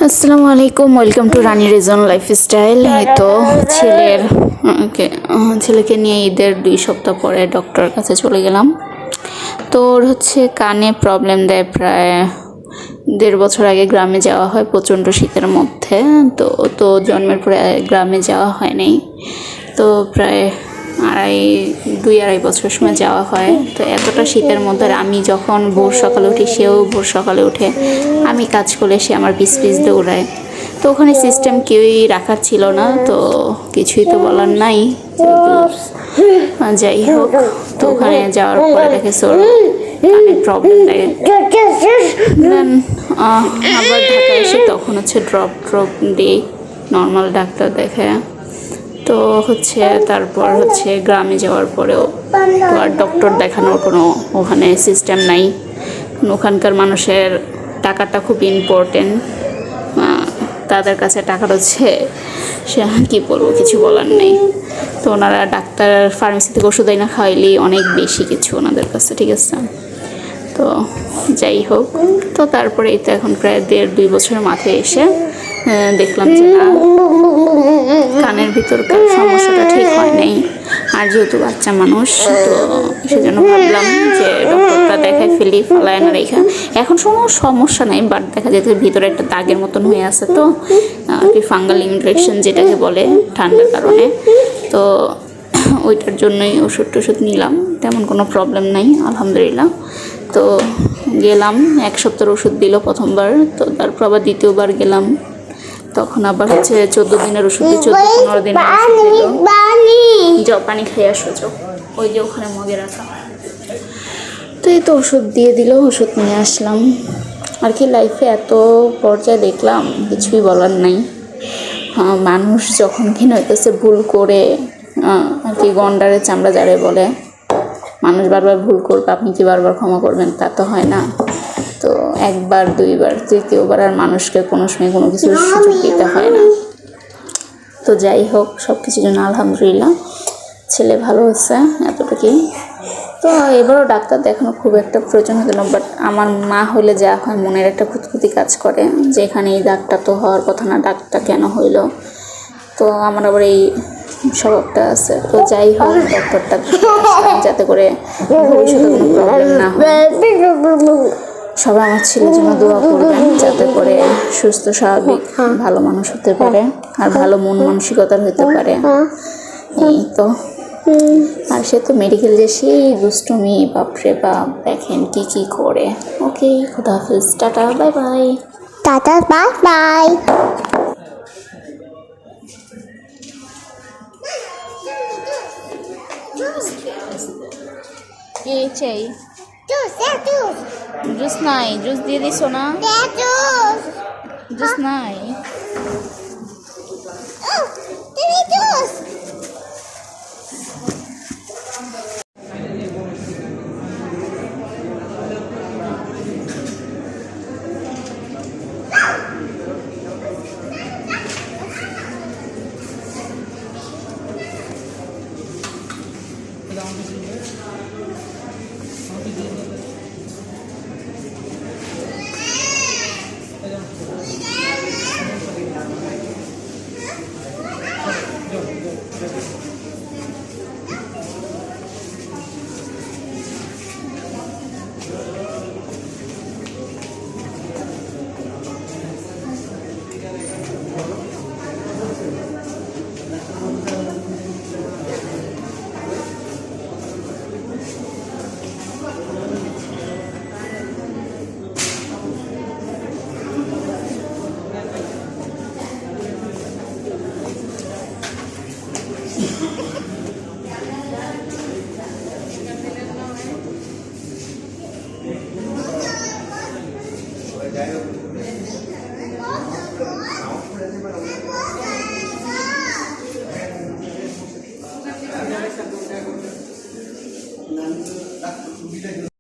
আসসালামু আলাইকুম, welcome to Rani reason lifestyle. এই তো ছেলেকে নিয়ে ঈদের 2 সপ্তাহ পরে ডক্টরের কাছে চলে গেলাম। তো ওর হচ্ছে কানে প্রবলেম দেয়। প্রায় 1.5 বছর আগে গ্রামে যাওয়া হয় প্রচণ্ড শীতের মধ্যে। তো জন্মের পরে গ্রামে যাওয়া হয় নাই। তো প্রায় 2-2.5 বছর সময় যাওয়া হয়। তো এতটা শীতের মধ্যে আমি যখন ভোর সকালে উঠি, সেও ভোর সকালে উঠে, আমি কাজ করলে সে আমার পিছ দৌড়ায়। তো ওখানে সিস্টেম কেউই রাখার ছিল না, তো কিছুই তো বলার নাই। যাই হোক, তো ওখানে যাওয়ার পরে দেখে ওর কানে প্রবলেম লাগে। দেন আবার ঢাকায় এসে তখন হচ্ছে ড্রপ দিই, নর্মাল ডাক্তার দেখে। তো হচ্ছে তারপর হচ্ছে গ্রামে যাওয়ার পরেও তো আর ডক্টর দেখানোর কোনো ওখানে সিস্টেম নাই। ওখানকার মানুষের টাকাটা খুব ইম্পর্টেন্ট, তাদের কাছে টাকাটা হচ্ছে সে কী বলবো, কিছু বলার নেই। তো ওনারা ডাক্তার ফার্মেসি থেকে ওষুধ না খাওয়াইলেই অনেক বেশি কিছু ওনাদের কাছে, ঠিক আছে। তো যাই হোক, তো তারপরে এই তো এখন প্রায় 1.5-2 বছরের মাথায় এসে দেখলাম যে না, কানের ভিতরকার সমস্যাটা ঠিক হয় নাই। আর যেহেতু বাচ্চা মানুষ, তো সেজন্য ভাবলাম যে ডক্টরটা দেখাই ফেলি, ফেলায় না রেখা। এখন কোনো সমস্যা নাই, বাট দেখা যেতে ভিতরে একটা দাগের মতন হয়ে আছে। তো ফাঙ্গাল ইনফেকশন যেটাকে বলে, ঠান্ডার কারণে। তো ওইটার জন্যই ওষুধ নিলাম, তেমন কোনো প্রবলেম নাই আলহামদুলিল্লাহ। তো গেলাম, 1 সপ্তাহের ওষুধ দিল প্রথমবার। তো তারপর আবার দ্বিতীয়বার গেলাম, তখন আবার হচ্ছে 14 দিনের ওষুধ, 14-15 দিনের ওষুধ দিল। যাও পানি খেয়ে আসো, যাও, ওই যে ওখানে মগে রাখা। তো এই তো ওষুধ দিয়ে দিল, ওষুধ নিয়ে আসলাম। আর কি লাইফে এত পর্যায়ে দেখলাম, কিছুই বলার নাই। মানুষ যখন কিনা হইতেছে ভুল করে, আর কি গন্ডারের চামড়া যারে বলে, মানুষ বারবার ভুল করবে, আপনি কি বারবার ক্ষমা করবেন? তা তো হয় না। তো 1বার 2বার 3য়বার আর মানুষকে কোনো সময় কোনো কিছুর সুযোগ দিতে হয় না। তো যাই হোক, সব কিছুর জন্য আলহামদুলিল্লাহ, ছেলে ভালো হচ্ছে এতটুকুই। তো এবারও ডাক্তার দেখানো খুব একটা প্রয়োজন হতো না, বাট আমার মা হলে যা হয়, মনের একটা খুঁতখুঁতি কাজ করে যে এখানে এই ডাক্তার তো হওয়ার কথা না, ডাক্তার কেন হইল। তো আমার আবার এই স্বভাবটা আছে। তো যাই হোক, ডক্টরটা যাতে করে ভবিষ্যতে কোনো প্রবলেম না হয়। সবাই আমার ছেলের জন্য দোয়া করবেন, যাতে করে সুস্থ স্বাভাবিক ভালো মানুষ হতে পারে, আর ভালো মন মানসিকতার হতে পারে। এই তো। আর সে তো মেডিকেল যে সেই দুষ্টমি, বাপরে বাপ, দেখেন কি করে। ওকে, খুদাহাফিজ, ta-ta, bye bye. Ta-ta, bye bye. চাই জুস নাই, জুস দিয়ে দিছো না? জুস নাই।